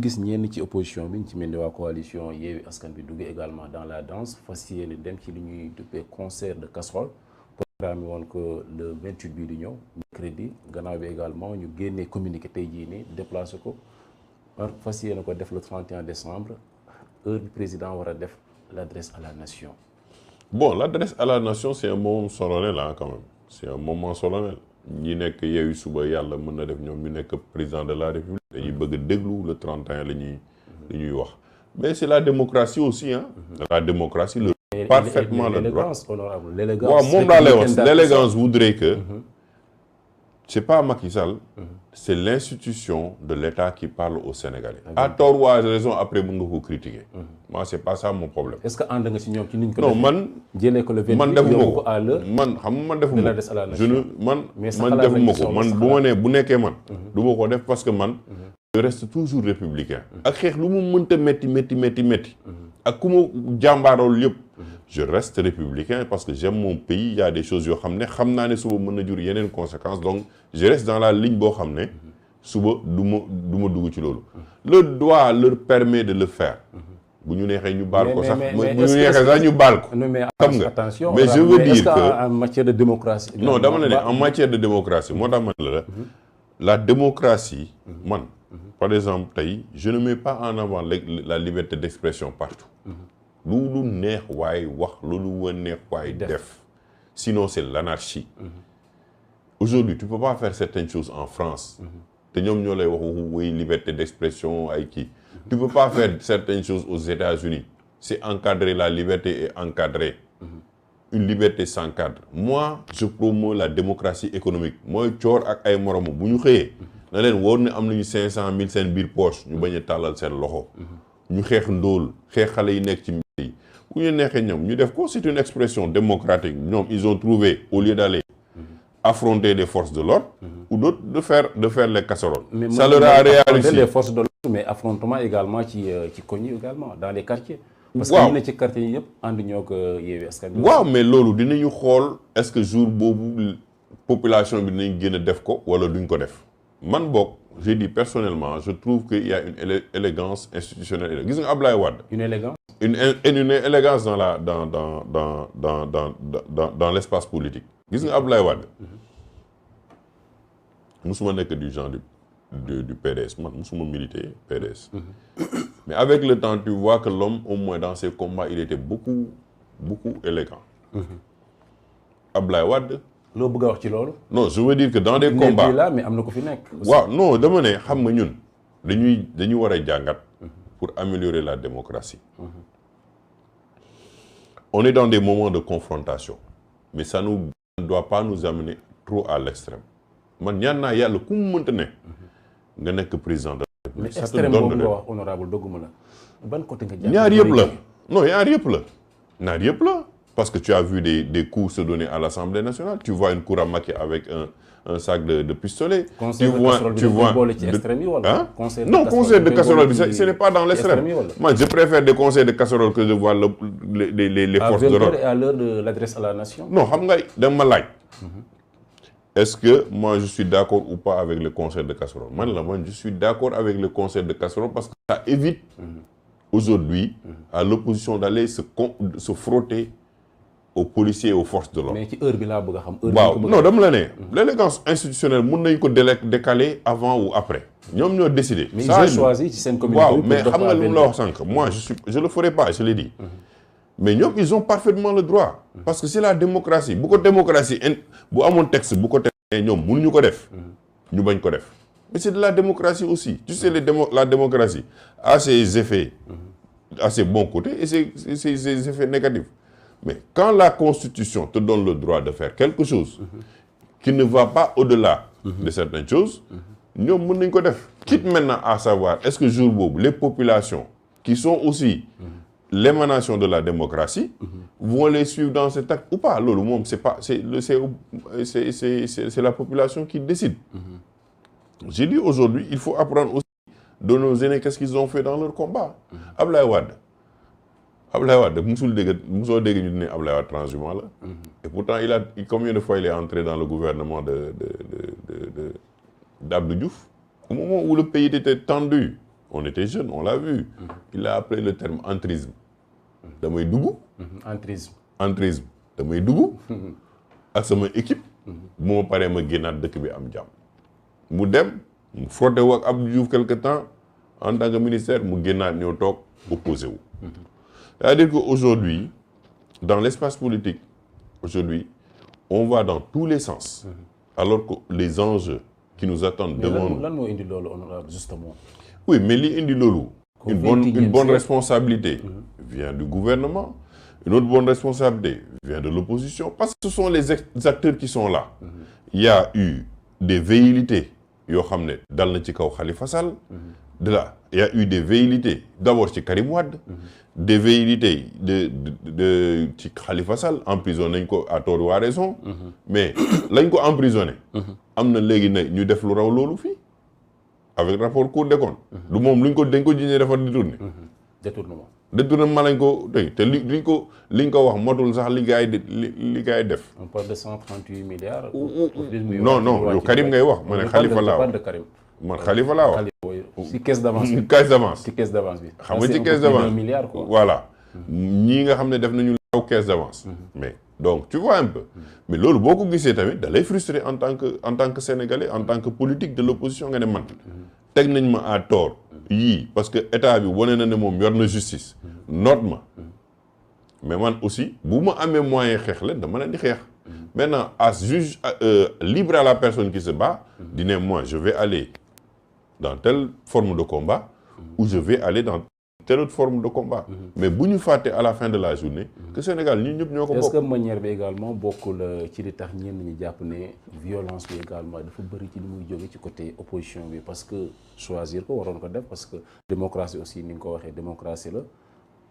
gis ñenn ci opposition bi ñu ci mel ni waa coalition Yewwi Askan Wi dugg également dans la danse fas yéene dem ci li ñuy duppee concert de casserole programme woon ko le 28 bii di ñëw mercredi gannaaw bi également ñu génnee communiqué tey jii nii déplacé ko fas yéene ko def le 31 décembre heure bi président war a def l'adresse à la nation. Bon, l'adresse à la nation c'est un moment solennel là quand même c'est un moment solennel ñi nekk Yewwi suba yàlla mën na def ñoom ñu nekk président de la République dañuy bëgg a déglu le 31 la ñuy wax mais c'est la démocratie aussi hein. La démocratie le parfaitement le droit. L'élégance honorable, l'élégance. waaw moom laa lay wax l'élégance voudrait que c'est pas Macky Sall c'est l'institution de l'État qui parle aux Sénégalais. À tort ou à raison après mën nga ko critiquer. Moi c'est pas ça mon problème. Est-ce que ànd nga ci ñoom ci niñ ko non man jëlee ko le 28 man defuma ko à l'heure man xam nga man defuma ko je ne man defuma ko man bu ma nee bu nekkee man du ma ko def parce que man je reste toujours républicain ak xeex lu mu mënta métti ak ku mu jàmbaarool yëpp je reste républicain parce que j'aime mon pays il y a des choses yoo xam ne xam naa ne suba mën na jur yeneen conséquences donc je reste dans la ligne boo xam ne suba du ma dugg ci loolu le droit leur permet de le faire bu ñu neexee ñu baal ko sax bu ñu neexee sax ñu baal ko xam nga mais je veux dire que en matière de démocratie non dama ne en matière de démocratie moo tax man la démocratie man par exemple tey je ne mets pas en avant la liberté d'expression partout lu neex waay wax lu neex waay def sinon c'est l'anarchie aujourd'hui tu peux pas faire certaines choses en France te ñoom ñoo lay wax waxu liberté d'expression ay kii tu peux pas faire certaines choses aux États-Unis c'est encadrer la liberté est encadrée une liberté sans cadre moi je promeus la démocratie économique mooy coor ak ay moromu bu ñu xëyee na leen wóor ne am nañu 500 000 seen biir poche ñu bañ a tàllal seen loxo ñu xeex ndóol xeex xale yi nekk ci mbir yi bu ñu neexee ñoom ñu def ko c'est une expression démocratique ñoom ils ont trouvé au lieu d'aller affronter des forces de l'ordre ou d'autres de faire les casseroles. Ça leur a réussi les forces de l'ordre mais affrontement également ci koñ yi également dans les quartiers. parce que ñu ne ci quartier yi yëpp ànd ñoo ko Yewwi Askan Wi. waaw mais loolu dinañu xool est-ce que jour boobu population bi dinañ gën a def ko wala duñ ko def man boog j'ai dit personnellement je trouve qu'il y a une élégance institutionnelle gis nga Ablaye Wade. Une élégance. Une élégance dans l'espace politique. gis nga Ablaye Wade musuma nekk du genre du PDS man musuma militer PDS mais avec le temps tu vois que l'homme au moins dans ses combats il était beaucoup élégant Ablaye Wade loo bëgg a wax ci loolu non je veux dire que dans des combats là mais am na ko fi nekk waaw non dama ne xam nga ñun dañuy war a jàngat pour améliorer la démocratie on est dans des moments de confrontation mais ça ne doit pas nous amener trop à l'extrême man ñaan naa yàlla ku mu mënta ne nga nekk président de la République. mais extrême boobu nga wax honorable dogguma la ban côté nga jàpp ñaar yëpp la non ñaar yëpp la parce que tu as vu des coups se donner à l'Assemblée nationale tu vois une cour à Macky avec un sac de pistolet. tu vois non concert de casserole bi ce n'est pas dans l'extrême. Moi je préfère des concerts de casserole que de voir les forces de l'ordre. À l'heure de l'adresse à la nation. non xam nga dama laaj. Est-ce que moi je suis d'accord ou pas avec le concert de casserole man je suis d'accord avec le concert de casserole parce que ça évite aujourd'hui à l'opposition d'aller se frotter aux policiers et aux forces de l'ordre. mais ci heure bi laa bëgg a xam. waaw non dama la ne l'élégance institutionnelle mën nañu ko décaler avant ou après ñoom ñoo décider. mais ils ont choisi ci seen communauté. waaw mais xam nga lu mu la wax sànq moi je le ferai pas je l'ai dit. mais ñoom ils ont parfaitement le droit. parce que c'est la démocratie bu ko démocratie bu amoon texte bu ko tegee ñoom mënuñu ko def. ñu bañ ko def mais c'est de la démocratie aussi tu sais la démocratie a ses effets. a ses bons côtés et ses effets négatifs. mais quand la Constitution te donne le droit de faire quelque chose. qui ne va pas au-delà. de certaines choses. ñoom mën nañ ko def. quitte maintenant à savoir est-ce que jour boobu les populations qui sont aussi. l'émanation de la démocratie vont les suivre dans cet acte ou pas loolu moom c'est la population qui décide. J'ai dit aujourd'hui il faut apprendre aussi de nos aînés qu'est-ce qu'ils ont fait dans leur combat. Ablaye Wade musoo dégg ñu ne Ablaye Wade transhumant la. Et pourtant combien de fois il est entré dans le gouvernement d'Abdou Diouf au moment où le pays était tendu. on était jeunes on l'a vu il a appelé le terme entrisme damay dugg entrisme damay dugg ak sama équipe bu ma paree ma génnaat dëkk bi am jàmm mu dem mu frotté wu ak Abdou Diouf quelque temps en tant que ministère mu génnaat ñëw toog opposé wu c'est-à-dire que aujourd'hui dans l'espace politique aujourd'hui on va dans tous les sens alors que les enjeux qui nous attendent devant nous lan moo indi loolu honorable justement oui mais li indi loolu une bonne responsabilité vient du gouvernement une autre bonne responsabilité vient de l'opposition parce que ce sont les acteurs qui sont là il y a eu des velléités yoo xam ne dal na ci kaw Khalifa Sall de là il y a eu des velléités d'abord ci Karim Wade des velléités de ci Khalifa Sall emprisonné nañ ko à tort ou à raison mais lañ ko emprisonné am na léegi ne ñu def lu raw loolu fii avec rapport Cour des comptes du moom dañ ko jiñee dafa détournement lañ ko tey te liñ ko wax motul sax li gars yi def on parle de 138 milliards non yow Karim ngay wax ma ne Khalifa laa wax man Khalifa laa wax ci caisse d'avance bi xam nga ci caisse d'avance milliard quoi voilà ñii nga xam ne def nañu law caisse d'avance mais donc tu vois un peu mais loolu boo ko gisee tamit da lay frustré en tant que sénégalais en tant que politique de l'opposition nga ne man teg nañ ma à tort yii parce que état bi wane na ne moom yor na justice noot ma mais man aussi bu ma amee moyen xeex leen dama leen di xeex maintenant à juge libre à la personne qui se bat di ne moi je vais aller dans telle forme de combat ou je vais aller dans telle autre forme de combat mais bu ñu fàtte à la fin de la journée que Sénégal ñun ñëpp ñoo ko bokk. est-ce que manière bi également bokkul ci li tax ñenn ñi jàpp ne violence bi également dafa bëri ci li muy jóge ci côté opposition bi parce que choisir ko waroon ko def parce que démocratie aussi ni nga ko waxee démocratie la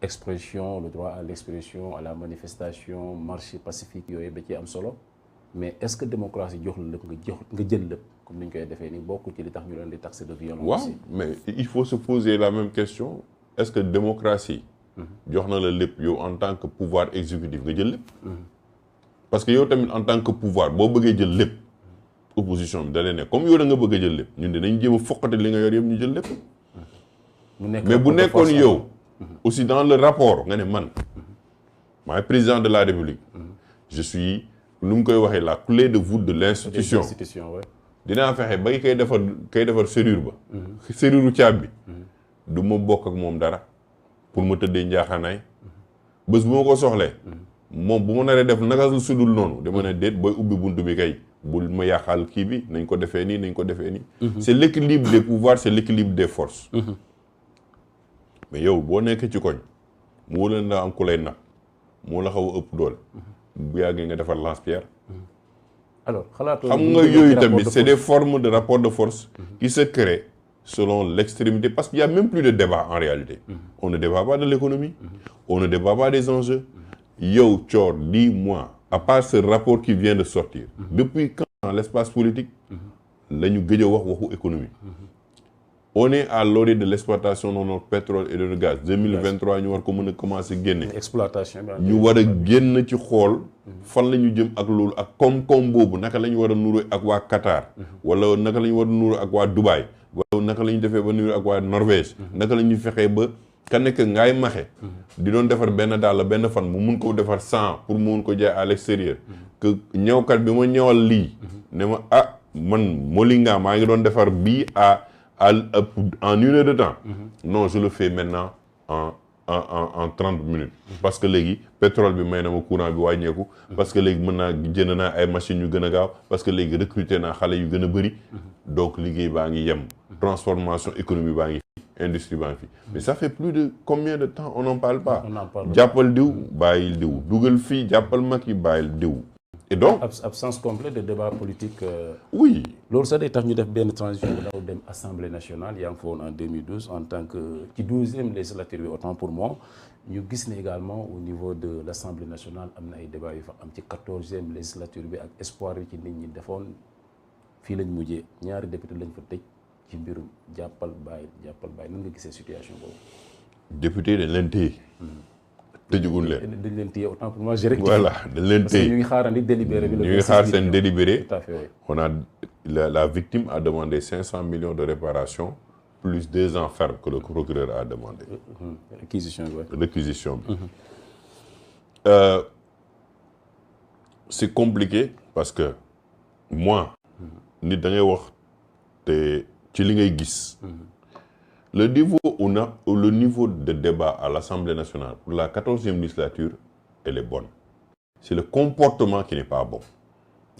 expression le droit à l'expression à la manifestation marche pacifique yooyu da ci am solo mais est-ce que démocratie jox la lépp nga jël lépp comme ni ñu koy defee ni bokkul ci li tax ñu leen di taxer de violence. waaw mais il faut se poser la même question est-ce que démocratie jox na la lépp yow en tant que pouvoir exécutif nga jël lépp parce que yow tamit en tant que pouvoir boo bëggee jël lépp opposition bi da leen ne comme yow da nga bëgg a jël lépp ñun dinañ jéem a foqate li nga yor yëpp ñu jël lépp mais bu nekkoon yow aussi dans le rapport nga ne man maay président de la République je suis nu mu koy waxee la clé de voûte de l'institution dinaa fexe bay kay defar serrure ba serrure caabi bi du ma bokk ak moom dara pour ma tëddee njaaxaanaay bés bu ma ko soxlee moom bu ma naree def naka su sudul noonu dama ne déet booy ubbi buntu bi kay bul ma yàqal kii bi nañ ko defee nii c'est l'équilibre des pouvoirs c'est l'équilibre des forces mais yow boo nekkee ci koñ mu wóla na am ku lay nag moo la xaw a ëpp doole bu yàggee nga defar lance-pierre alors xam nga yooyu tamit c'est des formes de rapport de force qui se créent selon l'extrémité parce qu'il y a même plus de débat en réalité on ne débat pas de l'économie on ne débat pas des enjeux yow Thior dis-moi à part ce rapport qui vient de sortir depuis quand dans l'espace politique la ñu gëj a waxu économie on est à l'orée de l'exploitation de notre pétrole et de notre gaz 2023 ñu war ko mën a commencer génne exploitation ñu war a génn ci xool fan la ñu jëm ak loolu ak koom-koom boobu naka la ñu war a nuru ak waa Qatar wala naka la ñu war a nuru ak waa Dubaï wala naka la ñu defee ba nuru ak waa Norvège naka la ñu fexee ba ka nekk ngaay maxe di doon defar benn daal benn fan mu mun ko defar 100 pour mu mun ko jaay à l'extérieur que ñëwkat bi ma ñëwal lii ne ma man Molinga maa ngi doon defar bii en 1 heure de temps non je le fais maintenant en 30 minutes parce que léegi pétrole bi may na ma courant bi wàññeeku parce que léegi mën naa jënd naa ay machines yu gën a gaaw parce que léegi recruter naa xale yu gën a bëri donc liggéey baa ngi yem transformation économique baa ngi fi industrie baa ngi fi mais ça fait plus de combien de temps on n'en parle pas jàppal diw bàyyil diw dugal fii jàppal mag yi bàyyil diw et donc absence complète de débat politique oui loolu sax day tax ñu def benn transition bu daw dem assemblée nationale yaa ngi fa woon en 2012 en tant que ci 12e législature bi autant pour moi ñu gis ne également au niveau de l'assemblée nationale am na ay débats yu fa am ci 14e législature bi ak espoir yi ci nit ñi defoon fii lañ mujjee ñaari député lañ fa tëj ci mbirum jàppal bàyyi nan nga gisee situation boobu député dañ leen téye tëjugul leen dañ leen téye autant pour moi je rectifie voilà dañ leen téye ñu ngi xaarandi délibéré bi ñu ngi xaar seen délibéré tout à fait oui. on a la victime a demandé 500 millions de réparation plus 2 ans ferme que le procureur a demandé. Réquisition bi. Réquisition bi. C'est compliqué parce que moi nit da ngay wax te ci li ngay gis. Le niveau de débat à l'Assemblée nationale pour la 14e législature, elle est bonne. C'est le comportement qui n'est pas bon.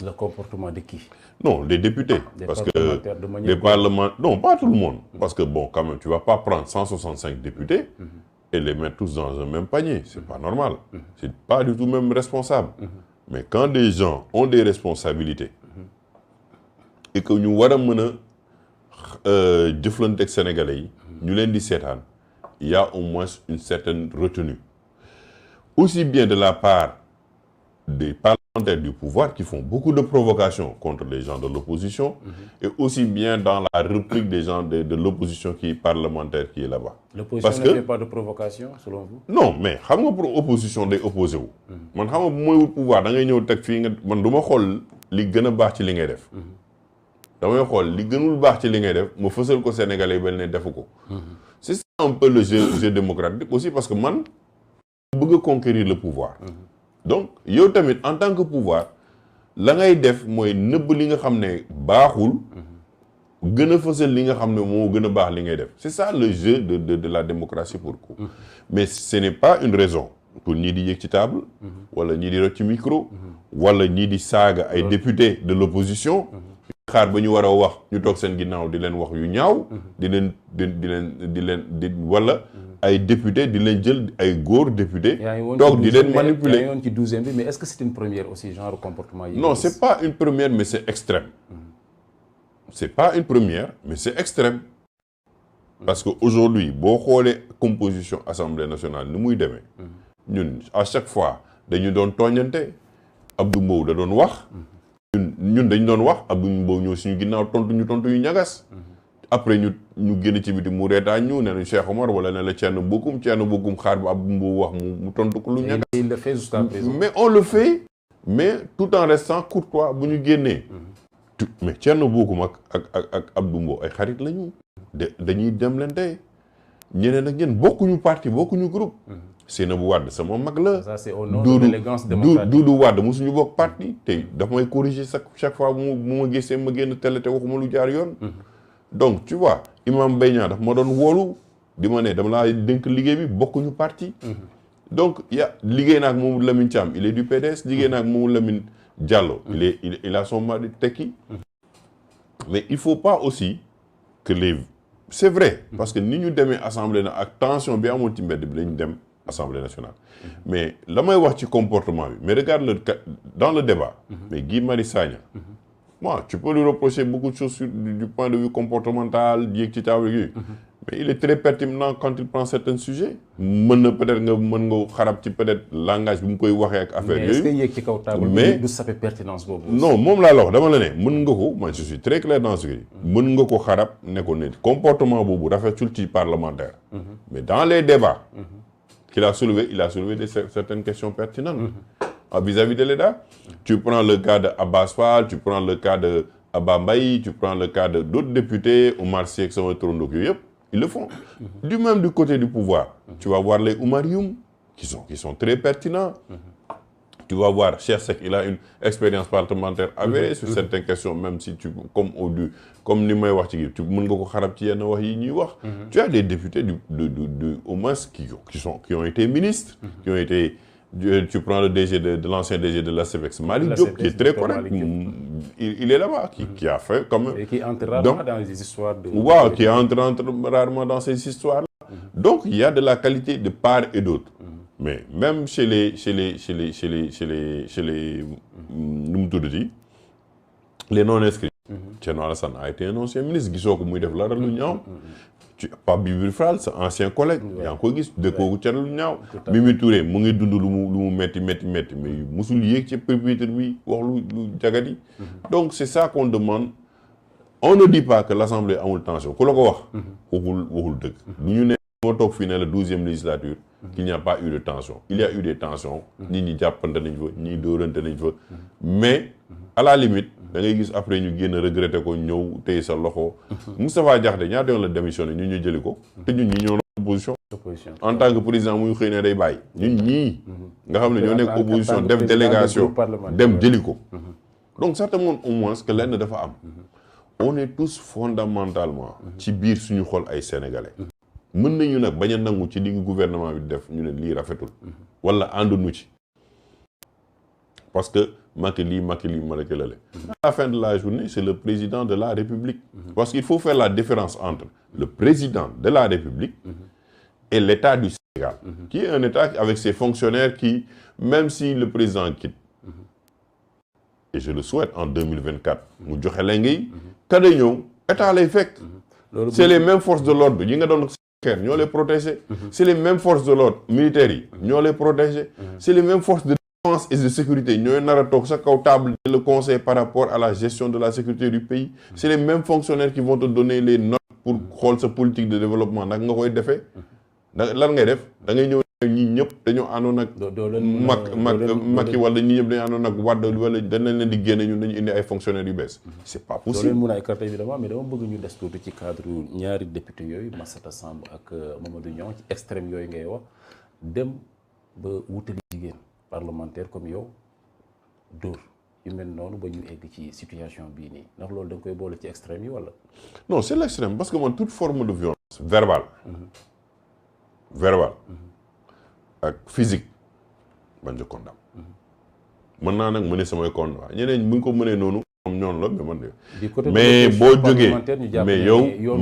Le comportement de qui? Non, les députés. Parce que les parlementaires... Non, pas tout le monde. Parce que bon, quand même, tu ne vas pas prendre 165 députés et les mettre tous dans un même panier. C'est pas normal. C'est pas du tout même responsable. Mais quand des gens ont des responsabilités et que nous avons jëflante ak Sénégalais yi ñu leen di seetaan il y a au moins une certaine retenue aussi bien de la part des parlementaires du pouvoir qui font beaucoup de provocations contre les gens de l'opposition et aussi bien dans la réplique des gens de l'opposition qui est parlementaire qui est là-bas. L'opposition ne fait pas de provocation selon vous? Non, mais xam nga pour opposition day opposé wu man xam nga bu mooy wut pouvoir da ngay ñëw teg fii nga man du ma xool li gën a baax ci li ngay def damay xool li gënul baax ci li ngay def ma fësal ko Sénégalais yi bel ne defu ko. C'est ça un peu le jeu démocratique aussi parce que man bëgg a conquérir le pouvoir. Donc yow tamit en tant que pouvoir la ngay def mooy nëbb li nga xam ne baaxul gën a fësal li nga xam ne moo gën a baax li ngay def. C'est ça le jeu de la démocratie pour coup. Mais ce n'est pas une raison pour ñii di yëg ci table wala ñii di rocc ci micro wala ñii di saaga ay députés de l'opposition xaar ba ñu war a wax ñu toog seen ginnaaw di leen wax yu ñaaw di leen wala ay député di leen jël ay góor député toog di leen manipuler. yaa ngi woon ci 12e bi mais est-ce que c'est une première aussi genre comportement yi? Non, c'est pas une première mais c'est extrême. C'est pas une première mais c'est extrême. Parce que aujourd'hui boo xoolee composition Assemblée nationale ni muy demee ñun à chaque fois dañu doon tooñante Abdou Mbow da doon wax ñun dañ doon wax Abdou Mbow ñëw suñu ginnaaw tontu yu ñagas après ñu génn ci biti mu reetaan ñu ne la Cheikh Omar wala ne la Thierno Bocoum xaar ba Abdou Mbow wax mu tontu ko lu ñagas. Il le fait jusqu'à présent. Mais on le fait mais tout en restant courtois bu ñu génnee. Mais Thierno Bocoum ak Abdou Mbow ay xarit lañu. dañuy dem leen tey ñeneen ak ñeneen bokkuñu parti bokkuñu groupe. Seynabou Wade sama mag la. Ça c'est au nom de l'élégance démocratique. Doudou Wade mosuñu bokk parti te daf may corriger chaque fois bu ma gisee ma génn télé te waxuma lu jaar yoon. Donc tu vois Imam Mbaye Niang daf ma doon woolu di ma ne dama laa dénk liggéey bi bokkuñu parti. Donc liggéey na ak Mamadou Lamine Thiam il est du PDS liggéey na ak Mamadou Lamine Diallo. il a son mari Tekki. Mais il faut pas aussi que c'est vrai parce que ni ñu demee assemblée na ak tension bi amoon ci mbedd bi lañu dem Assemblée nationale. Mais la may wax ci comportement bi mais regarde dans le débat. Mais Guy Marius Sagna. Moi tu peux lui reprocher beaucoup de choses du point de vue comportemental yéeg ci table yi. Mais il est très pertinent quand il prend certains sujets. mën na peut-être mën nga xarab ci peut-être langage bi mu koy waxee ak affaire yooyu. Mais est-ce que yéeg ci kaw table mais du sape pertinence boobu. Non moom laa la wax dama la ne mën nga ko moi je suis très clair dans ce que mën nga ko xarab ne ko ne comportement boobu rafetul ci parlementaire. Mais dans les débats. qu'il a soulevé certaines questions pertinentes. Vis-à-vis de l'État. Tu prends le cas de Abbas Fall, tu prends le cas de Abba Mbaye, tu prends le cas de d'autres députés, Oumar Sy ak sama turandoo yooyu yëpp, ils le font. Du côté du pouvoir, tu vas voir les Oumar Youm, qui sont très pertinents. Tu vas voir Cheikh Seck, il a une expérience parlementaire avérée sur certaines questions, même si comme ni may wax ci tu mën nga ko xarab ci yenn wax yi ñuy wax. Tu as des députés au moins qui ont été ministres, qui ont été tu prends le DG de l'ancien DG de l'ACPEX, Malick Diop, qui est très correct. Il est là-bas, qui a fait comme... Et qui entre rarement dans les histoires de... Wow, qui entre rarement dans ces histoires-là. Donc, il y a de la qualité de part et d'autre. Mais même chez les non-inscrits, Thierno Alassane a été un ancien ministre, gisoo ko muy def la lu ñaaw. Pape Djibril Fall sa ancien collègue yaa ngi koy gis dëkkoo ca lu ñaaw. Mimi Touré mu ngi dund lu mu metti mais musul yéeg ci pupitre bi wax lu jagadi. Donc c'est ça qu'on demande. On ne dit pas que l'Assemblée amul tension ku la ko wax. waxul dëgg. lu ñu ne moo toog fii ne la 12e législature. qu'il n'y a pas eu de tension. Il y a eu des tensions. nit ñi jàppante nañ fa ñii dóorante nañ fa. Mais à la limite da ngay gis après ñu génn regretter ko ñëw téye sa loxo. Moustapha Diakhaté ñaata yoon la démissionné ñun ñu jëli ko. te ñun ñi ñoo nekk opposition. en tant que président muy xëy ne day bàyyi. ñun ñii. nga xam ne ñoo nekk opposition def délégation dem jëli ko. donc certainement au moins que lenn dafa am. on est tous fondamentalement. ci biir suñu xol ay sénégalais. mën nañu nag bañ a nangu ci li gouvernement bi def ñu ne lii rafetul. wala ànduñu ci. parce que Macky lii ma la. à la fin de la journée c'est le président de la République. parce qu'il faut faire la différence entre le président de la République. et l'État du Sénégal. qui est un État avec ses fonctionnaires qui même si le président quitte. et je le souhaite en 2024. mu joxe lenge yi. kada ñëw état lay fekk. c'est les mêmes forces de l'ordre yi nga doon xeex ñoo les protéger. c'est les mêmes forces de l'ordre militaires yi ñoo les protéger. c'est les mêmes forces de défense et de sécurité ñooy nar a toog sa kaw table le conseil par rapport à la gestion de la sécurité du pays. c'est les mêmes fonctionnaires qui vont te donner les notes pour xool sa politique de développement nag nga koy defee. lan ngay def da ngay ñëw ñi ñëpp dañoo àndoon ak Macky wala ñi ñëpp dañoo àndoon ak Wade wala danañ leen di génne ñun dañu indi ay fonctionnaires yu bees. c'est pas possible. doo leen mën a écarter évidemment mais dama bëgg ñu des tuuti ci cadre ñaari député yooyu Massata Samb ak Mamadou Niang ci extrême yooyu ngay wax dem ba wutali jigéen parlementaire comme yow dóor yu mel noonu ba ñu egg ci situation bii nii ndax loolu da nga koy boole ci extrême yi wala. non c'est l'extrême parce que man toute forme de violence verbale. ak physique man je condamne. mën naa nag mëne samay condamné ñeneen bu ñu ko mënee noonu moom ñoon la mais man de. mais boo jógee mais yow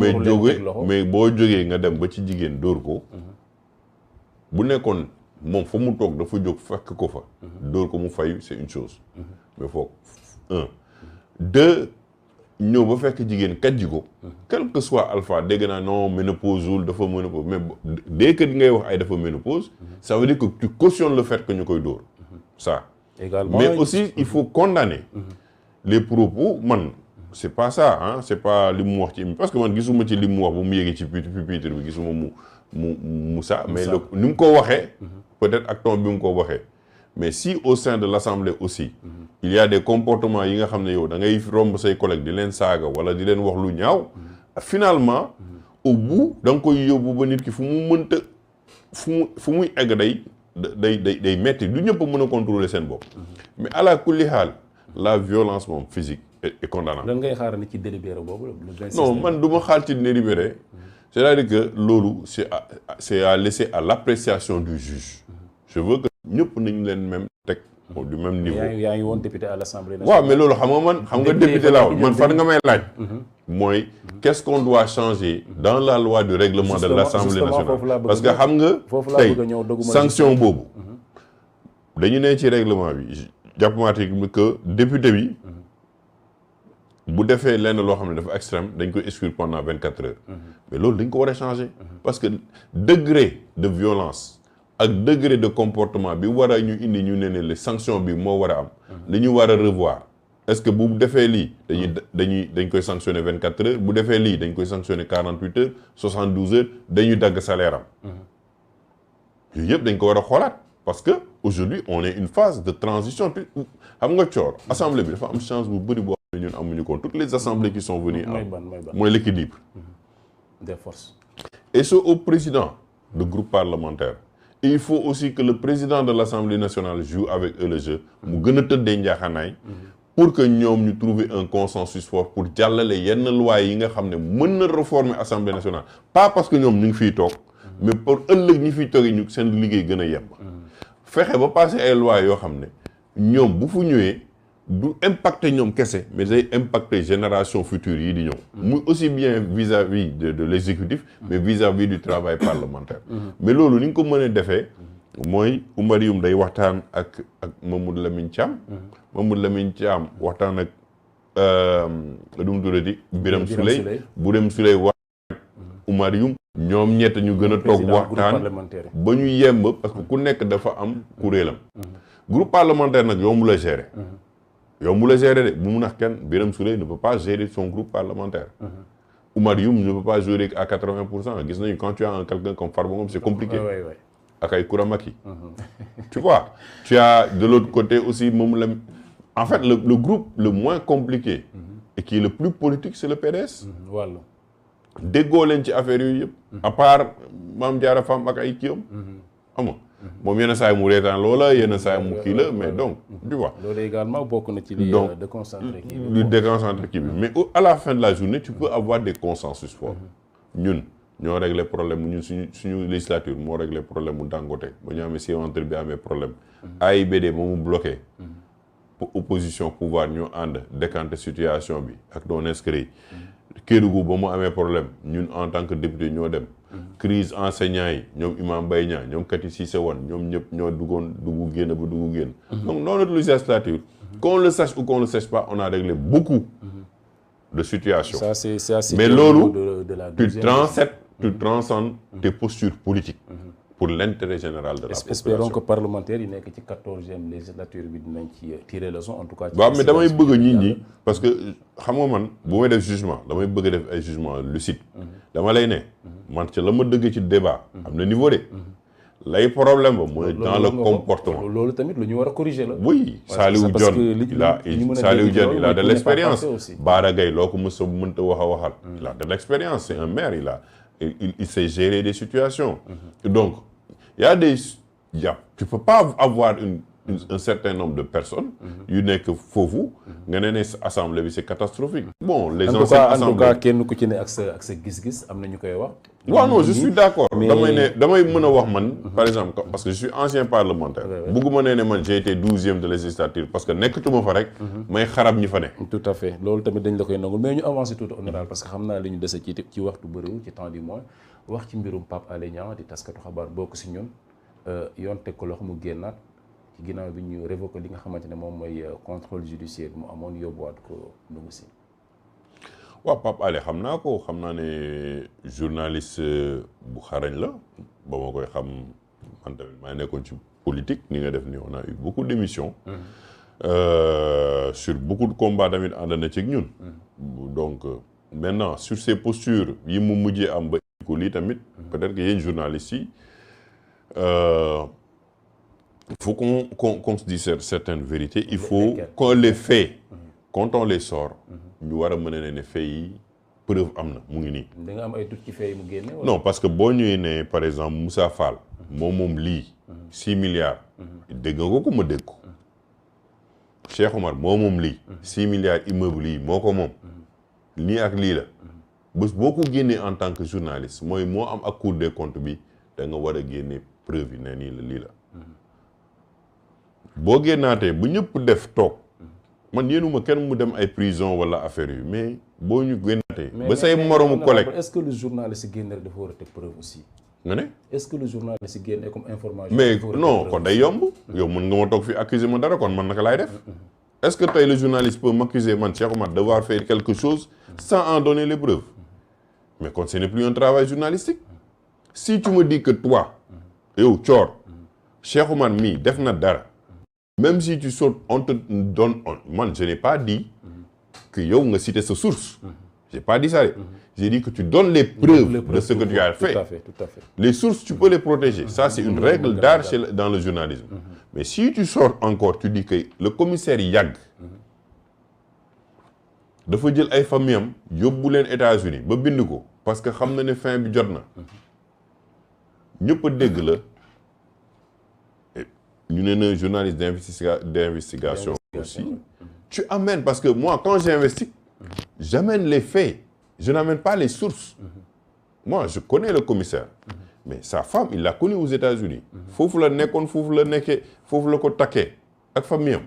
mais boo jógee nga dem ba ci jigéen dóor ko. bu nekkoon moom fa mu toog dafa jóg fekk ko fa. dóor ko mu fayu c'est une chose. mais foog deux ñëw ba fekk jigéen kàjji ko. quel que soit alpha dégg naa non ménopause wul dafa ménopause mais dès que ngay wax ay dafa ménopause. ça veut dire que tu cautionnes le fait que ñu koy dóor. ça. également mais aussi il faut condamner. les propos man. c'est pas ça ah c'est pas li mu wax ci parce que man gisuma ci li mu wax ba mu yéegee ci pupitre bi gisuma mu ça mais ni mu ko waxee. peut-être ak ton bi mu ko waxee. mais si au sein de l'Assemblée aussi. il y a des comportements yi nga xam ne yow da ngay romb say collègues di leen saaga wala di leen wax lu ñaaw. finalement au bout da nga koy yóbbu ba nit ki fu mu mënta fu muy egg day metti du ñëpp mën a contrôler seen bopp. mais ala kulli haal la violence moom physique est condamnable. lan ngay xaar ni ci délibéré boobu non man du ma xaar ci délibéré. c'est-à-dire que loolu c'est à laisser à l'appréciation du juge. je veux que ñëpp nañu leen même teg du même niveau. yaa ngi woon député à l'Assemblée nationale. waaw mais loolu xam nga député laa woon man fan nga may laaj. mooy qu'est-ce qu'on doit changer dans la loi du règlement de l'Assemblée nationale. parce que xam nga tey sanction boobu. dañu ne ci règlement bi jàppamaati que député bi. bu defee lenn loo xam ne dafa extrême dañ koy exclure pendant 24 heures. mais loolu dañ ko war a changer. parce que degré de violence. ak degré de comportement bi war a ñu indi ñu ne les sanctions bi moo war a am. li ñu war a revoir. est-ce que bu defee lii dañ koy sanctionner 24 heures bu defee lii dañ koy sanctionner 48 heures 72 heures dañuy dagg salaire am. yooyu yëpp dañ ko war a xoolaat parce que aujourd'hui on est une phase de transition xam nga coor assemblée bi dafa am chance bu bëri boo xam ne ñun amuñu ko toutes les assemblées qui sont venues mooy l'équilibre des forces. et c'est au président de groupe parlementaire. Et il faut aussi que le président de l'Assemblée nationale joue avec eux le jeu mu gën a tëddee njaaxanaay pour que ñoom ñu trouver un consensus fort pour jàllale yenn loi yi nga xam ne mën na réformer Assemblée nationale pas parce que ñoom ñu ngi fiy toog mais pour ëllëg ñi fiy toogee ñu seen liggéey gën a yemb fexe ba passer ay lois yoo xam ne ñoom bu fu ñëwee du impacter ñoom kese mais day impacter génération future yi di ñëw muy aussi bien vis-à-vis de l'exécutif mais vis-à-vis du travail parlementaire mais loolu ni nga ko mën a defee mooy Oumar Youm day waxtaan ak Mamadou Lamine Thiam Mamadou Lamine Thiam waxtaan ak lu mu tuddati Birame Souleye wax ak Oumar Youm ñoom ñett ñu gën a toog waxtaan ba ñu yemb parce que ku nekk dafa am kuréelam groupe parlementaire nag yomb la gérer yow mu la gérer de bu mu nax kenn Birame Souleye ne peut pas gérer son groupe parlementaire. Oumar Youm ne peut pas gérer à 80%. gis nañu quand tu as quelqu'un comme Farba Ngom c'est compliqué. ak ay Kouramaki. tu vois tu as de l'autre côté aussi moom la en fait le groupe le moins compliqué et qui est le plus politique c'est le PDS. wàllu déggoo leen ci affaire yooyu yëpp. à part Mame Diarra Fam ak ay kiyam. xam nga moom yenn saa yi mu reetaan loola yenn saa yi mu kii la mais donc tu vois. loolu également bokk na ci li déconcentré kii bi. lu déconcentré kii bi mais à la fin de la journée tu peux avoir des consensus forts. ñun ñoo réglé problème ñun suñu législature moo réglé problème mu Dangote ba ñu amee Sénégal bi amee problème. AIBD moomu bloqué. opposition pouvoir ñoo ànd décanter situation bi ak non inscrit Kédougou ba mu amee problème ñun en tant que député ñoo dem. crise enseignants yi ñoom Imam Mbaye Niang ñoom Kati Cissé Wane ñoom ñëpp ñoo dugg génn. donc dans notre législature. qu'on le sache ou qu'on le sache pas on a réglé beaucoup de situations. Ça c'est assez mais loolu de la tu transcendes tes postures politiques. pour l'intérêt général de la population. Espérons que parlementaires yi nekk ci 14e législature bi dinañ ci tirer leçon en tout cas. waaw mais damay bëgg nit ñi parce que xam nga man bu may def jugement damay bëgg def ay jugement lucide. dama lay ne. man ci la ma dëgg ci débat. am na niveau de. lay problème ba mooy dans le comportement. loolu tamit lu ñu war a corriger la. oui Saliou Dione il a de l'expérience. Bara Gaye loo ko mës a mënta waxal. il a de l'expérience c'est un maire il sait gérer des situations. donc tu peux pas avoir un certain nombre de personnes. yu nekk foofu. nga ne assemblée bi c'est catastrophique. bon les anciennes assemblées en tout cas kenn ku ci ne ak sa gis-gis am na ñu koy wax. waaw non je suis d'accord. damay mën a wax man. par exemple parce que je suis ancien parlementaire. bugguma ne man j'ai été 12e de législature parce que nekkatuma fa rek. may xarab ñi fa ne. tout à fait loolu tamit dañ la koy nangul mais ñu avancer tout honorable parce que xam naa li ñu dese ci waxtu bëriwul ci temps du mois wax ci mbirum Pape Alé Niang di taskatu xabaar bokk si ñun yoon teg ko loxo mu génnaat ci ginnaaw bi ñu révoqué li nga xamante ne moom mooy contrôle judiciaire mu amoon yóbbuwaat ko Ndungu Sine. waaw Pape Alé xam naa ne journaliste bu xarañ la ba ma koy xam man tamit maa nekkoon ci politique ni nga def ni on a eu beaucoup d'émissions. sur beaucoup de combats tamit ànd na ci ñun. donc maintenant sur ces postures yi mu mujjee am ba ko lii tamit peut-être que yéen journalistes yi il faut qu'on se dise certaines vérités il faut qu'on les fait quand on les sort ñu war a mën a ne faits yi preuve am na mu ngi nii. da nga am ay doute ci faits yi mu génne. non parce que boo ñëwee ne par exemple Moussa Fall moom lii 6 milliards dégg nga ko ma dégg ko Cheikh Omar moom lii 6 milliards immeuble yi moo ko moom lii ak lii la bés boo ko génnee en tant que journaliste mooy moo am ak Cour des comptes bi da nga war a génne preuve yi ne nii la lii la boo génnaatee bu ñëpp def toog man yéenuma kenn mu dem ay prison wala affaire yu mais boo ñu génnaatee ba say moromu collègue est-ce que le journaliste génne rek dafa war a teg preuve aussi nga ne est-ce que le journaliste génne comme information mais non kon day yomb yow mën nga ma toog fi accuser ma dara kon man naka laay def est-ce que tey le journaliste peut m'accuser man Cheikh Omar d'avoir fait quelque chose sans en donner les preuves mais kon ce n'est plus un travail journalistique si tu me dis que toi yow Thior Cheikh Omar mii def na dara même si tu sautes on te donne man je n'ai pas dit que yow nga citer sa source j'ai pas dit ça j'ai dit que tu donnes les preuves de ce que tu as fait. Tout à fait. Les sources tu peux les protéger ça c'est une règle d'art dans le journalisme mais si tu sors encore tu dis que le commissaire Yagg dafa jël ay famille am yóbbu leen États-Unis ba bind ko parce que xam na ne fin bi jot na ñëpp a dégg la ñu ne na journaliste d'investigation aussi tu amènes parce que moi quand j'investigue j'amène les faits je n'amène pas les sources moi je connais le commissaire mais sa femme il l'a connu aux États-Unis foofu la nekkoon foofu la nekkee foofu la ko takkee ak famille am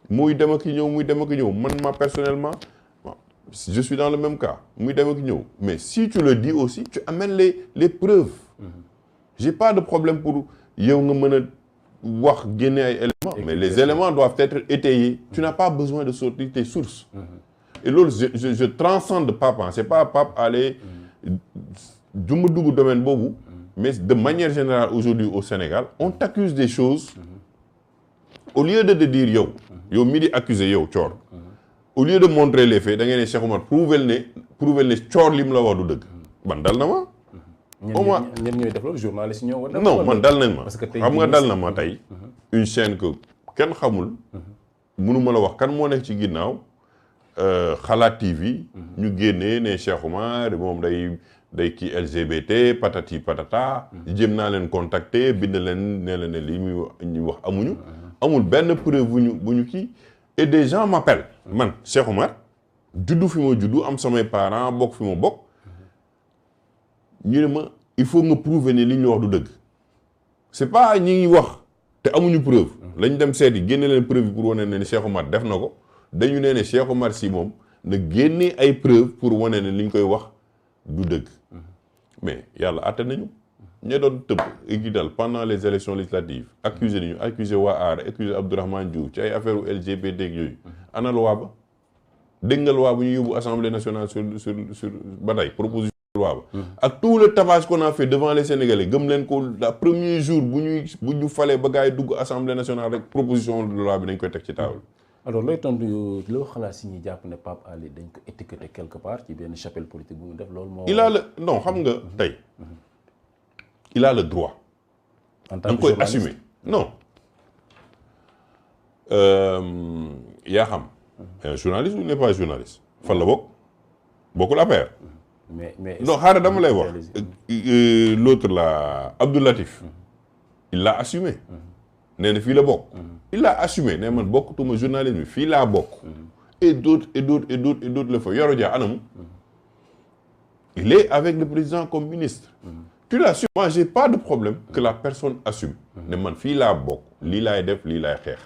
muy dem ak ñëw man ma personnellement je suis dans le même cas muy dem ak ñëw mais si tu le dis aussi tu amènes les preuves j'ai pas de problème pour yow nga mën a wax génne ay éléments mais les éléments doivent être étayés tu n'as pas besoin de sortir tes sources et loolu je transcende Pape c'est pas Pape Alé du ma dugg domaine boobu mais de manière générale aujourd'hui au Sénégal on t'accuse des choses au lieu de te dire yow mi di accuser yow Thior au lieu de montrer les faits da ngay ne Cheikh Omar prouver ne Thior li mu la wax du dëgg man dal na ma au moins ñenn ñooy def loolu journaliste ñoo war non man dal nañ ma xam nga dal na ma tey une chaîne que kenn xamul mënuma la wax kan moo nekk ci ginnaaw Xalaat TV. ñu génnee ne Cheikh Oumar moom day kii LGBT patati patata. jéem naa leen contacter bind leen ne la ne lii ñuy wax amuñu. amul benn preuve bu ñu kii. et des gens m'appellent man Cheikh Oumar juddu fi ma juddu am samay parents bokk fi ma bokk. ñu ne ma il faut nga prouver ne li ñu wax du dëgg. c'est pas ñi ngi wax te amuñu preuve. lañ dem seeti génne leen preuve pour wane ne Cheikh Oumar def na ko. dañu ne Cheikh Oumar Sy moom na génne ay preuve pour wane ne li ñu koy wax du dëgg. mais yàlla àtte nañu. ña doon tëb gi dal pendant les élections législatives accusé nañu accusé waa aar accusé Abdourahmane Diouf ci ay affaire u LGBT yooyu. ana loi ba dégg nga loi bu ñu yóbbu assemblée nationale sur ba tey proposition de loi ba. ak tout le tapage qu'on a fait devant les Sénégalais gëm leen ko la premier jour bu ñu falee ba gars yi dugg assemblée nationale rek proposition de loi bi dañ koy teg ci table. alors looy tontu loo xalaat si ñuy jàpp ne Pape Alé dañ ko étiqueté quelque part ci benn chapelle politique bu mu def loolu moo. non xam nga tey. il a le droit. en tant que koy journaliste assumer non. yaa xam. un journaliste ou n'est pas journaliste. fan la bokk bokkul APR. mais non xaaral dama lay wax. l'autre là Abdou Latif. il l'a assumé. nee na fii la bokk. il l'a assumé ne man bokkutuma journalisme bi fii laa bokk. et d'autres le fa Yoro Dia anam. il est avec le président comme ministre. tu l'assumes. Moi j'ai pas de problème que la personne assume. ne man fii laa bokk lii laay def lii laay xeex.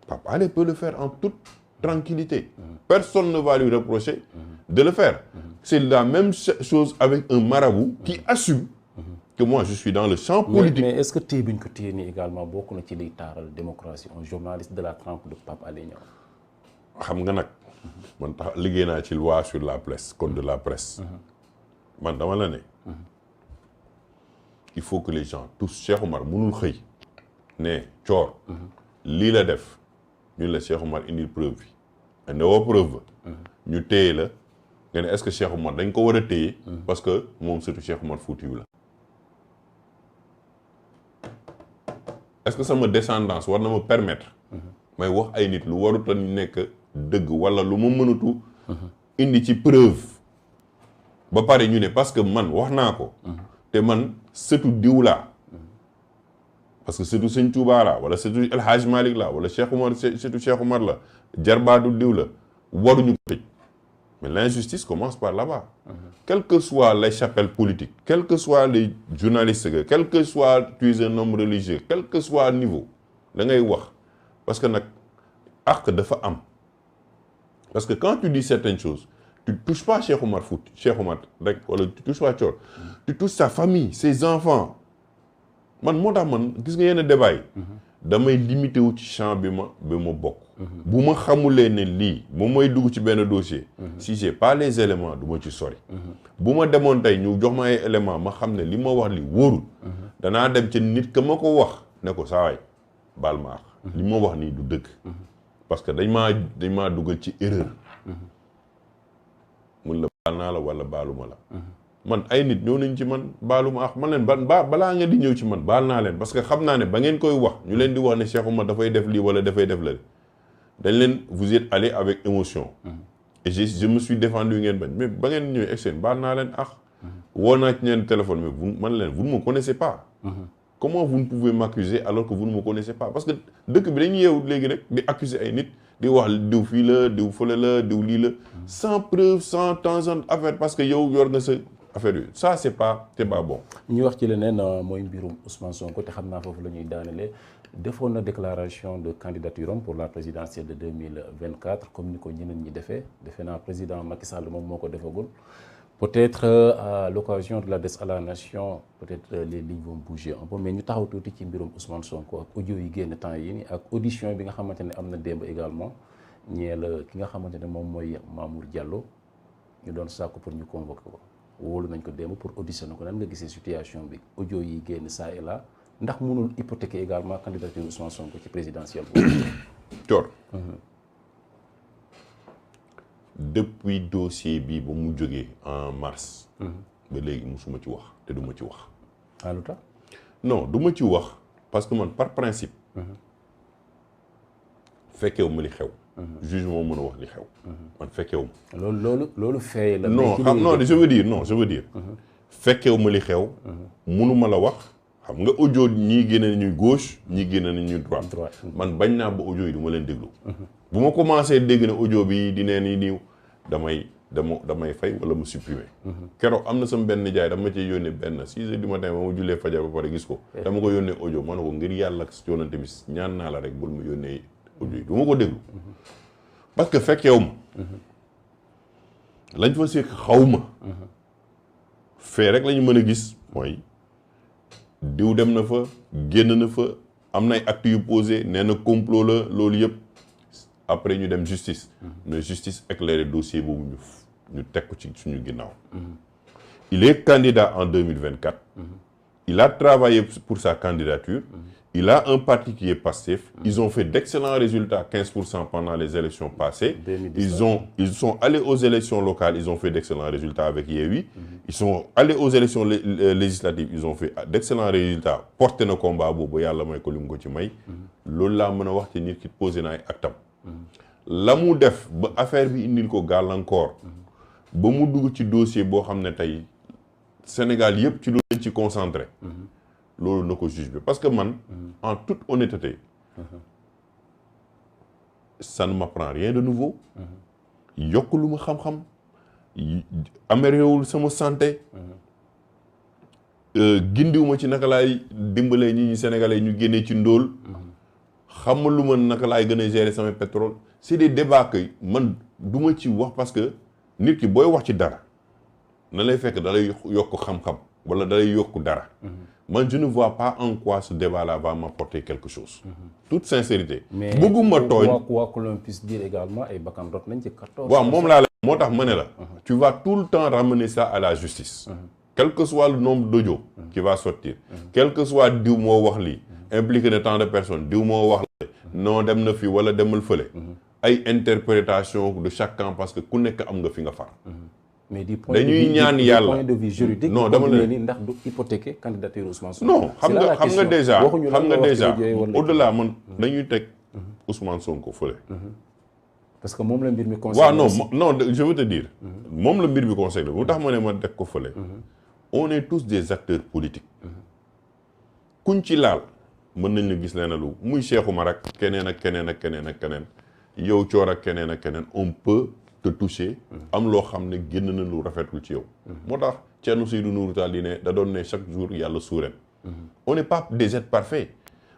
Pape Alé peut le faire en toute tranquillité. Personne ne va lui reprocher de le faire. C'est la même chose avec un marabout qui assume que moi je suis dans le champ politique. mais est-ce que téye bi ñu ko téye nii également bokk na ci liy taaral démocratie un journaliste de la trempe de Pape Alé Niang. xam nga nag man tax liggéey naa ci loi sur la presse code de la presse. man dama la ne. il faut que les gens tous Cheikh Oumar mënul xëy ne coor lii la def ñu la Cheikh Oumar indil preuve bi ande woo preuve ba ñu téye la nga ne est-ce que Cheikh Oumar dañ ko war a téye parce que moom surtout Cheikh Oumar Foutiyou la est-ce que sama descendance war na ma permettre may wax ay nit lu warut a nekk dëgg wala lu ma mënatu indi ci preuve ba pare ñu ne parce que man wax naa ko te man sëtu diw laa parce que sëtu Sëñ Tuubaa la wala sëtu El Hadj Malick la wala Cheikh Oumar sëtu Cheikh Oumar la jarbaadu diw la waruñu ko tëj mais l'injustice commence par là-bas. Quelle que soit les chapelles politiques quels que soient les journalistes quel que soit tu es un homme religieux quel que soit niveau da ngay wax parce que nag àq dafa am parce que quand tu dis certaines choses tu touches pas Cheikh Oumar Fouti Cheikh Oumar rek wala tu touches pas Thior tu touches sa famille ses enfants man moo tax man gis nga yenn débat yi damay limité wu ci champ bi ma bokk bu ma xamulee ne lii moom mooy dugg ci benn dossier si j'ai pas les éléments du ma ci sori bu ma demoon tey ñu jox ma ay éléments ma xam ne li ma wax li wóorul danaa dem ci nit ka ma ko wax ne ko saa waay baal ma ak li ma wax nii du dëgg parce que dañ maa dugal ci erreur mun la baal naa la wala baaluma la man ay nit ñëw nañ ci man baaluma ak man leen balaa ngeen di ñëw ci man baal naa leen parce que xam naa ne ba ngeen koy wax ñu leen di wax ne Cheikh Oumar dafay def lii wala dafay def la dañ leen vous êtes allé avec émotion et je me suis défendu ngeen bañ mais ba ngeen ñëwee externe baal naa leen ak woo naa ci ñeen téléphone mais man leen vous ne me connaissez pas comment vous ne pouvez m'accuser alors que vous ne me connaissez pas parce que dëkk bi dañuy yeewu léegi rek di accuser ay nit di wax diw fii la diw fële la diw lii la sans preuve sans temps en affaire parce que yow yor nga sa affaire yooyu ça c'est pas bon. ñu wax ci leneen mooy mbirum Ousmane Sonko te xam naa foofu la ñuy daanelee defoon na déclaration de candidature pour la présidentielle de 2024 comme ni ko ñeneen ñi defe naa président Macky Sall moom moo ko defagul peut-être à l'occasion de l'adresse à la nation peut-être les lignes vont bouger un peu mais ñu taxaw tuuti ci mbirum Ousmane Sonko ak audio yi génn temps yi nii ak audition bi nga xamante ne am na démb également ñeel ki nga xamante ne moom mooy Mamour Diallo ñu doon sàkku pour ñu convoquer ko. wóolu nañ ko démb pour auditionner ko nan nga gisee situation bi audio yi génn ça et là ndax mënul hypothéquer également candidature Ousmane Sonko ci présidentielle boobu. Thior. depuis dossier bi ba mu jógee en mars. ba léegi musuma ci wax te du ma ci wax. ah lu tax. non du ma ci wax parce que man par principe. fekkeewu ma li xew. juge moo mën a wax li xew. man fekkeewu ma. loolu fee la. non je veux dire fekkeewu ma li xew. mënuma la wax. xam nga audio ñii génne nañu gauche ñii génne nañu droite. man bañ naa ba audio yi du ma leen déglu. bu ma commencé dégg ne audio bi di neen yi niiw damay fay wala mu supprimer. keroog am na sama benn nijaay dama ciy yónnee benn 6 heures du matin ba ma jullee fajar ba pare gis ko. dama ko yónnee audio ma ne ko ngir yàlla ak yonante bi ñaan naa la rek bul mu yónnee audio yi du ma ko déglu. parce que fekkeewu ma. lañ fa seq xaw ma. fee rek lañu mën a gis mooy diw dem na fa génn na fa am nay actes yu posé nee na complot la loolu yëpp après ñu dem justice. ne justice éclairé dossier boobu ñu teg ko ci suñu ginnaaw. il est candidat en 2024. Il a travaillé pour sa candidature. Il a un parti qui est Pastef. Ils ont fait d'excellents résultats, 15% pendant les élections passées. Ils sont allés aux élections locales, ils ont fait d'excellents résultats avec Yewwi. Ils sont allés aux élections législatives, ils ont fait d'excellents résultats. Porté na combat boobu yàlla may ko lim ko ci may. Loolu laa mën a wax ci nit ki posé na ay actam. La mu def ba affaire bi indil ko gàllankoor. Ba mu dugg ci dossier boo xam ne tey Sénégal yëpp ci loolu lañ ci concentré. loolu na ko juge bi parce que man en toute honnêteté ça ne m'apprend rien de nouveau yokk lu ma xam-xam améliorewul sama santé gindiwuma ci naka laay dimbalee ñi Sénégalais ñu génnee ci ndóol xamalu ma naka laay gën a gérer sama pétrole c'est des débats que man du ma ci wax parce que nit ki booy wax ci dara na lay fekk da lay yokk xam-xam wala da lay yokk dara man je ne vois pas en quoi ce débat-là va m'apporter quelque chose. Toute sincérité. mais bëgguma tooñ. quoi que l'on puisse dire également ay bakkan rot nañ ci 14. waaw moom laa la moo tax ma ne la. tu vas tout le temps ramener ça à la justice. Quel que soit le nombre d'audio qui va sortir. Quel que soit diw moo wax lii. impliqué na tant de personnes diw moo wax la. non dem na fii wala demal fële. ay interprétation de chaque camp parce que ku nekk am nga fi nga far. mais du point dañuy ñaan yàlla point de vue juridique. non dama ne ni ndax du hypothéquer candidature Ousmane Sonko. non xam nga déjà au-delà man dañuy teg Ousmane Sonko fële. parce que moom la mbir mi conseillé. waaw non je veux te dire. moom la mbir mi conseillé bu tax ma ne ma teg ko fële. on est tous des acteurs politiques. kuñ ci laal mën nañ la gis leen lu muy Cheikh Oumar ak keneen ak keneen ak keneen ak keneen yow Coor ak keneen ak keneen on peut te toucher am loo xam ne génn na lu rafetul ci yow. moo tax Thierno Seydou Nourou Tall di ne da doon ne chaque jour yàlla suureen. on n'est pas des êtres parfaits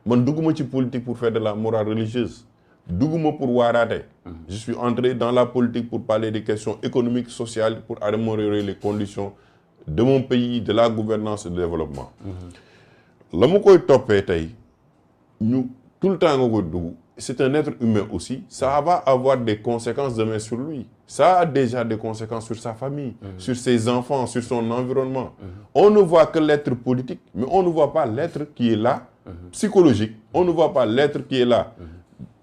man dugguma ci politique pour faire de la morale religieuse dugguma pour waaraate. je suis entré dans la politique pour parler des questions économiques sociales pour améliorer les conditions de mon pays de la gouvernance et du développement. la ma koy toppee tey ñu tout le temps nga koy dugg. C'est un être humain aussi, ça va avoir des conséquences demain sur lui. Ça a déjà des conséquences sur sa famille, sur ses enfants, sur son environnement. On ne voit que l'être politique, mais on ne voit pas l'être qui est là, psychologique. On ne voit pas l'être qui est là.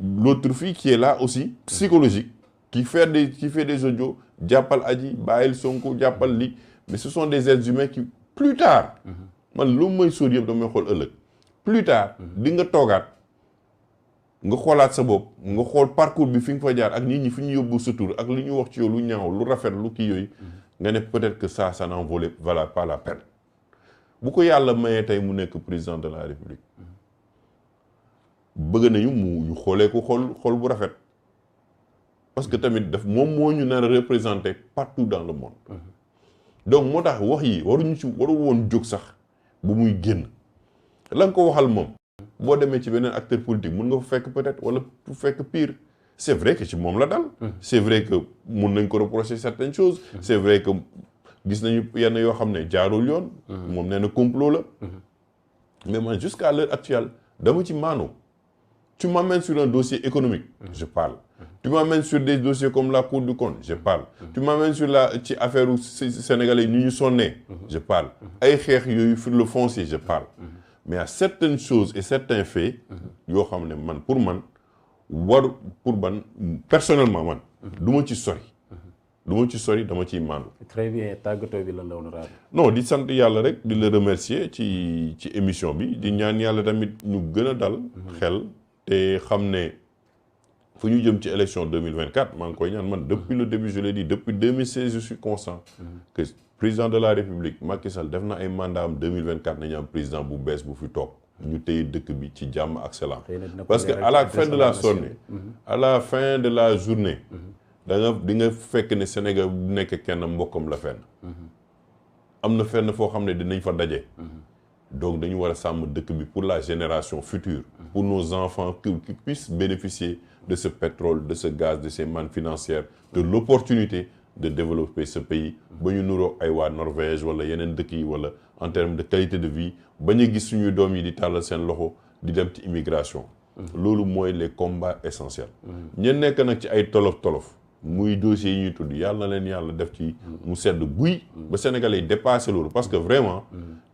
L'autre fille qui est là aussi, psychologique, qui fait des audios, jàppal Adji, bàyyil Sonko, jàppal li. Mais ce sont des êtres humains qui, plus tard, man lu may sóor yëpp damay xool ëllëg. Plus tard, di nga toogaat. nga xoolaat sa bopp nga xool parcours bi fi nga fa jaar ak nit ñi fi ñu yóbbu sa tur ak lu ñu wax ci yow lu ñaaw lu rafet lu kii yooyu nga ne peut-être que ça n'en valait pas la peine bu ko yàlla mayee tey mu nekk président de la République bëgg nañu ñu xoolee ko xool bu rafet parce que tamit moom moo ñu nar a représenter partout dans le monde donc moo tax wax yi waru woon jóg sax bu muy génn la nga ko waxal moom boo demee ci beneen acteur politique mun nga fa fekk peut-être wala fu fekk pire c'est vrai que ci moom la dal c'est vrai que mun nañ ko reprocher certaines choses c'est vrai que gis nañu yenn yoo xam ne jaarul yoon moom nee na complot la mais man jusqu'à l'heure actuelle dama ci maanu tu m'amènes sur un dossier économique je parle tu m'amènes sur des dossiers comme la Cour des comptes je parle tu m'amènes sur ci affaire sénégalais yi ñu sonnee je parle ay xeex yooyu sur le foncier je parle mais à certaines choses et certains faits yoo xam ne man personnellement man du ma ci sori dama ciy maandu. très bien tàggatoo bi la honorable. non di sant yàlla rek di la remercier ci émission bi di ñaan yàlla tamit ñu gën a dal xel te xam ne fu ñu jëm ci élection 2024 maa ngi koy ñaan man depuis le début je l'ai dit depuis 2016 je suis constant que président de la République Macky Sall def na ay mandat am 2024 nañu am président bu bees bu fi toog ñu téye dëkk bi ci jàmm ak salaam parce que à la fin de la journée à la fin de la journée da nga di nga fekk ne Sénégal bu nekk kenn mbokkam la fenn am na fenn foo xam ne dinañ fa daje donc dañu war a sàmm dëkk bi pour la génération future pour nos enfants qui puissent bénéficier de ce pétrole de ce gaz de ces mannes financières de l'opportunité de développer ce pays ba ñu nuroo ay waa Norvège wala yeneen dëkk yi wala en termes de qualité de vie ba ñu gis suñuy doom yi di tàllal seen loxo di dem ci immigration loolu mooy les combats essentiels ñen nekk nag ci ay tolof-tolof muy dossiers yi ñuy tudd yàlla na leen yàlla def ci mu sedd guy ba Sénégalais yi dépassé loolu parce que vraiment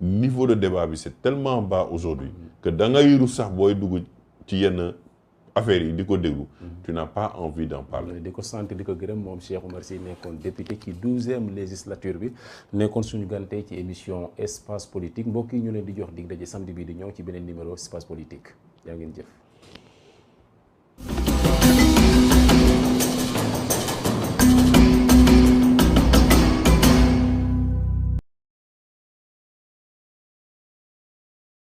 niveau de débat bi c'est tellement bas aujourd'hui que da ngay rus sax booy dugg ci yenn affaires yi di ko déglu tu n'as pas envie d'en parler. di ko sant di ko gërëm moom Cheikh Oumar Sy nekkoon député ci 12e législature bi nekkoon suñu gante ci émission Espace Politique mbokk yi ñu leen di jox dig daje samedi bii di ñëw ci beneen numéro Espace Politique yaa ngeen jëf.